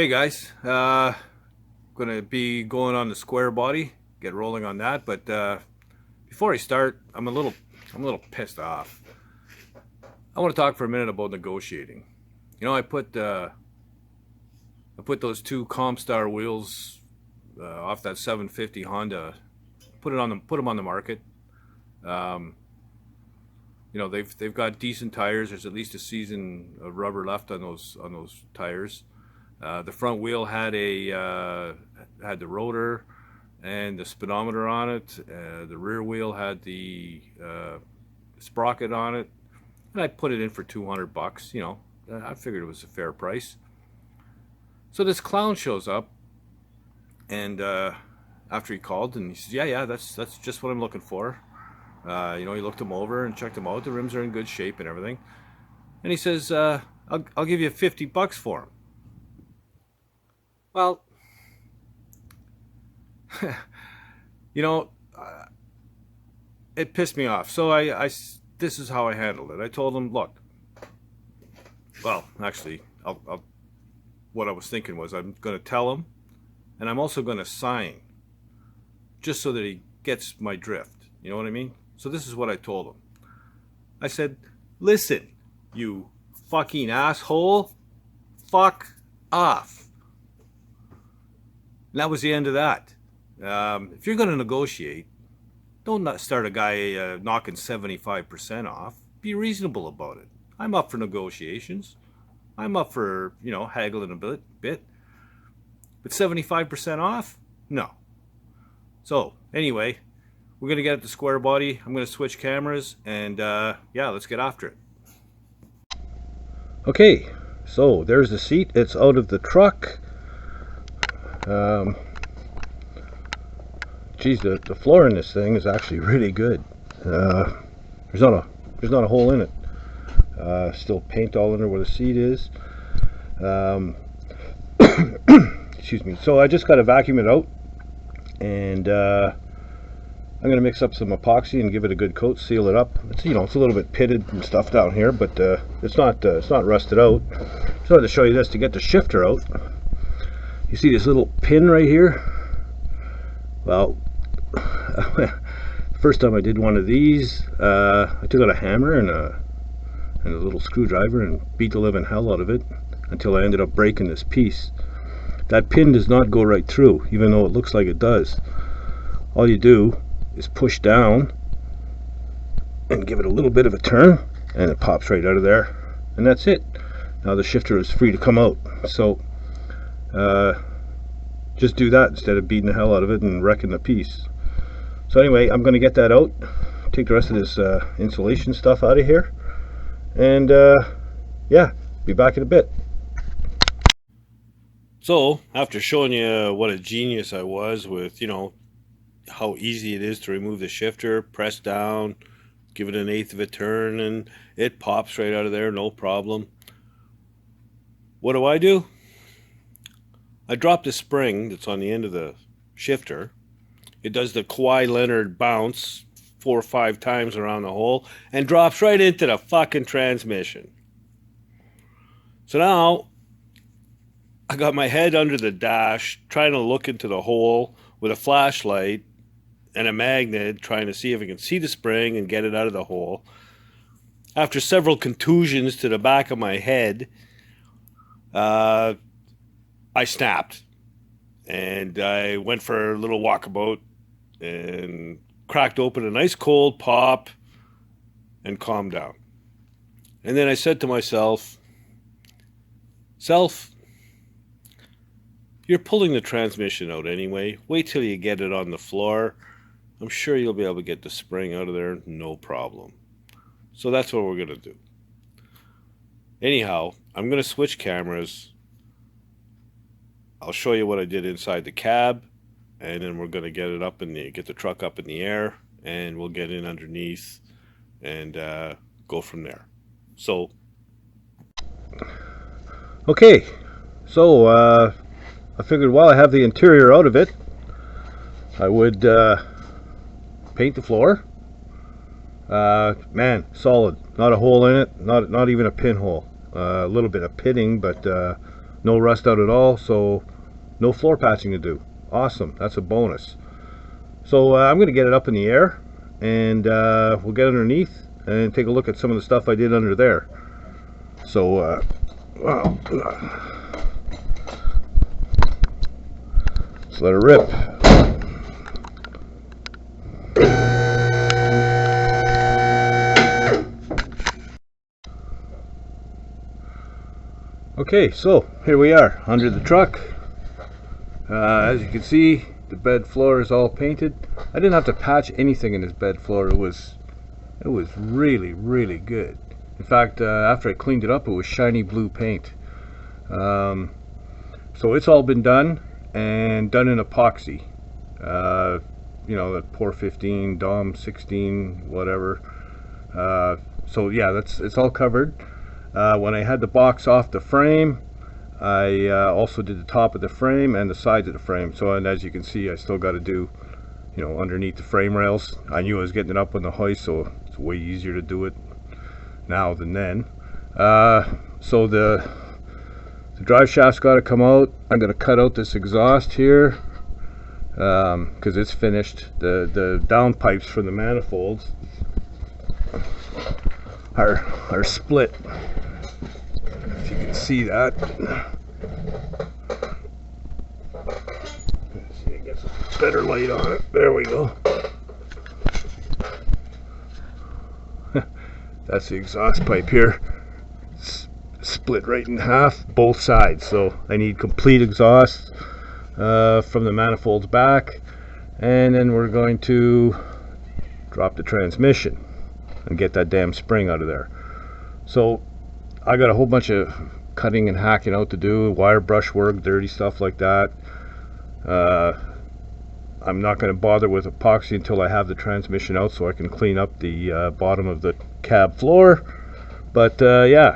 Hey guys, gonna be going on the square body, get rolling on that. But before I start, I'm a little pissed off. I want to talk for a minute about negotiating. You know, I put those two Comstar wheels off that 750 Honda, put them on the market. Um, you know, they've got decent tires. There's at least a season of rubber left on those tires. The front wheel had the rotor and the speedometer on it. The rear wheel had the sprocket on it, and I put it in for $200. You know, I figured it was a fair price. So this clown shows up, and after he called, and he says, "Yeah, that's just what I'm looking for." You know, he looked them over and checked them out. The rims are in good shape and everything. And he says, "I'll give you $50 for them." Well, you know, it pissed me off. So this is how I handled it. I told him, "Look, well, actually, what I was thinking was I'm going to tell him, and I'm also going to sign, just so that he gets my drift. You know what I mean?" So this is what I told him. I said, "Listen, you fucking asshole, fuck off." And that was the end of that. If you're going to negotiate, don't not start a guy knocking 75% off. Be reasonable about it. I'm up for negotiations. I'm up for, you know, haggling a bit. But 75% off? No. So, anyway, we're going to get at the square body. I'm going to switch cameras, and yeah, let's get after it. Okay, so there's the seat. It's out of the truck. Geez, the floor in this thing is actually really good. There's not a hole in it. Still paint all under where the seat is. Excuse me. So I just got to vacuum it out, and I'm gonna mix up some epoxy and give it a good coat, seal it up. It's, you know, it's a little bit pitted and stuff down here, but it's not rusted out. So I had to show you this to get the shifter out. You see this little pin right here? Well, first time I did one of these, I took out a hammer and a little screwdriver and beat the living hell out of it until I ended up breaking this piece. That pin does not go right through, even though it looks like it does. All you do is push down and give it a little bit of a turn, and it pops right out of there, and that's it. Now the shifter is free to come out. So just do that instead of beating the hell out of it and wrecking the piece. So anyway, I'm going to get that out, take the rest of this insulation stuff out of here, and yeah, be back in a bit. So, after showing you what a genius I was with, you know, how easy it is to remove the shifter, press down, give it an eighth of a turn, and it pops right out of there, no problem. What do? I drop the spring that's on the end of the shifter. It does the Kawhi Leonard bounce 4 or 5 times around the hole and drops right into the fucking transmission. So now I got my head under the dash trying to look into the hole with a flashlight and a magnet, trying to see if I can see the spring and get it out of the hole. After several contusions to the back of my head, I snapped, and I went for a little walkabout and cracked open a nice cold pop and calmed down. And then I said to myself, "Self, you're pulling the transmission out anyway. Wait till you get it on the floor. I'm sure you'll be able to get the spring out of there, no problem." So that's what we're going to do. Anyhow, I'm going to switch cameras. I'll show you what I did inside the cab, and then we're going to get the truck up in the air, and we'll get in underneath and go from there. So, Okay, so I figured while I have the interior out of it, I would paint the floor. Man, solid. Not a hole in it. Not even a pinhole. A little bit of pitting, but no rust out at all, so no floor patching to do. Awesome, that's a bonus. So I'm going to get it up in the air, and we'll get underneath and take a look at some of the stuff I did under there. So well, let's let it rip. Okay, so here we are under the truck. As you can see, the bed floor is all painted. I didn't have to patch anything in this bed floor. It was really, really good. In fact, after I cleaned it up, it was shiny blue paint. So it's all been done, and done in epoxy. You know, that Pour 15, Dom 16, whatever. So yeah, it's all covered. When I had the box off the frame, I also did the top of the frame and the sides of the frame. So, and as you can see, I still got to do, you know, underneath the frame rails. I knew I was getting it up on the hoist, so it's way easier to do it now than then. So the drive shaft's got to come out. I'm going to cut out this exhaust here because it's finished. The down pipes from the manifolds are split. If you can see that. Let's see, get some better light on it. There we go. That's the exhaust pipe here. It's split right in half, both sides. So I need complete exhaust from the manifolds back, and then we're going to drop the transmission and get that damn spring out of there. So I got a whole bunch of cutting and hacking out to do, wire brush work, dirty stuff like that. I'm not going to bother with epoxy until I have the transmission out, so I can clean up the bottom of the cab floor. But yeah,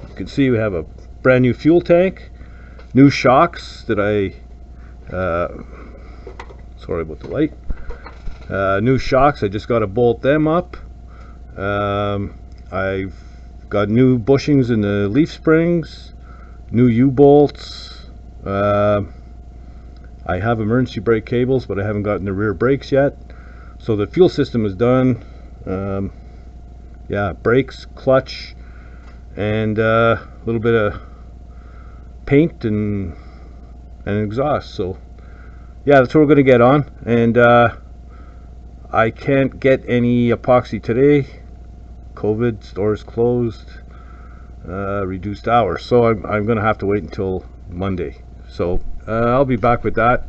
you can see we have a brand new fuel tank, new shocks that I sorry about the light, new shocks. I just got to bolt them up. I've got new bushings in the leaf springs, new U-bolts. I have emergency brake cables, but I haven't gotten the rear brakes yet. So the fuel system is done. Yeah, brakes, clutch, and a little bit of paint and exhaust. So yeah, that's what we're going to get on. And I can't get any epoxy today. COVID, stores closed, reduced hours, so I'm gonna have to wait until Monday. So I'll be back with that,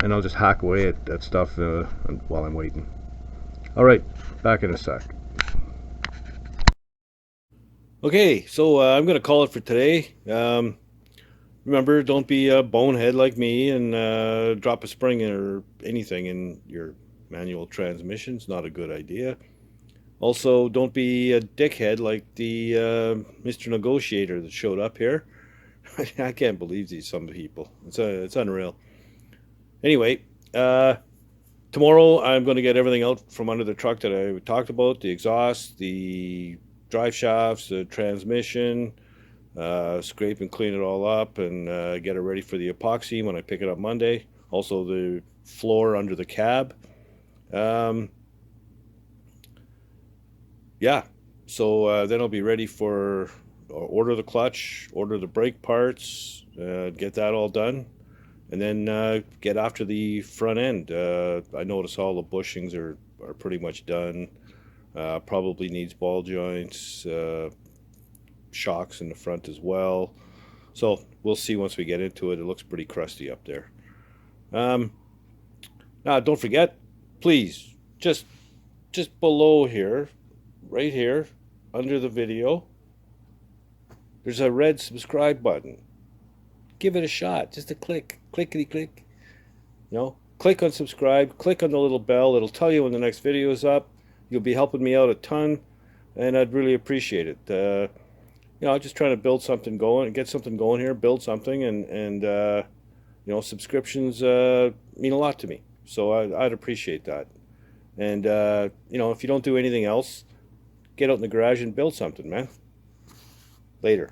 and I'll just hack away at that stuff while I'm waiting. Alright, back in a sec. Okay, so I'm gonna call it for today. Remember, don't be a bonehead like me and drop a spring or anything in your manual transmission. It's not a good idea. Also, don't be a dickhead like the Mr. Negotiator that showed up here. I can't believe some people. It's unreal. Anyway, tomorrow I'm going to get everything out from under the truck that I talked about: the exhaust, the drive shafts, the transmission. Scrape and clean it all up and get it ready for the epoxy when I pick it up Monday. Also, the floor under the cab. Yeah, so then I'll be ready for order the clutch, order the brake parts, get that all done, and then get after the front end. I notice all the bushings are pretty much done. Probably needs ball joints, shocks in the front as well. So we'll see once we get into it. It looks pretty crusty up there. Now, don't forget, please, just below here, right here, under the video, there's a red subscribe button. Give it a shot, just a click, clickety click. You know, click on subscribe, click on the little bell. It'll tell you when the next video is up. You'll be helping me out a ton, and I'd really appreciate it. You know, I'm just trying to build something going, get something going here, build something, and you know, subscriptions mean a lot to me. So I'd appreciate that. And you know, if you don't do anything else, get out in the garage and build something, man. Later.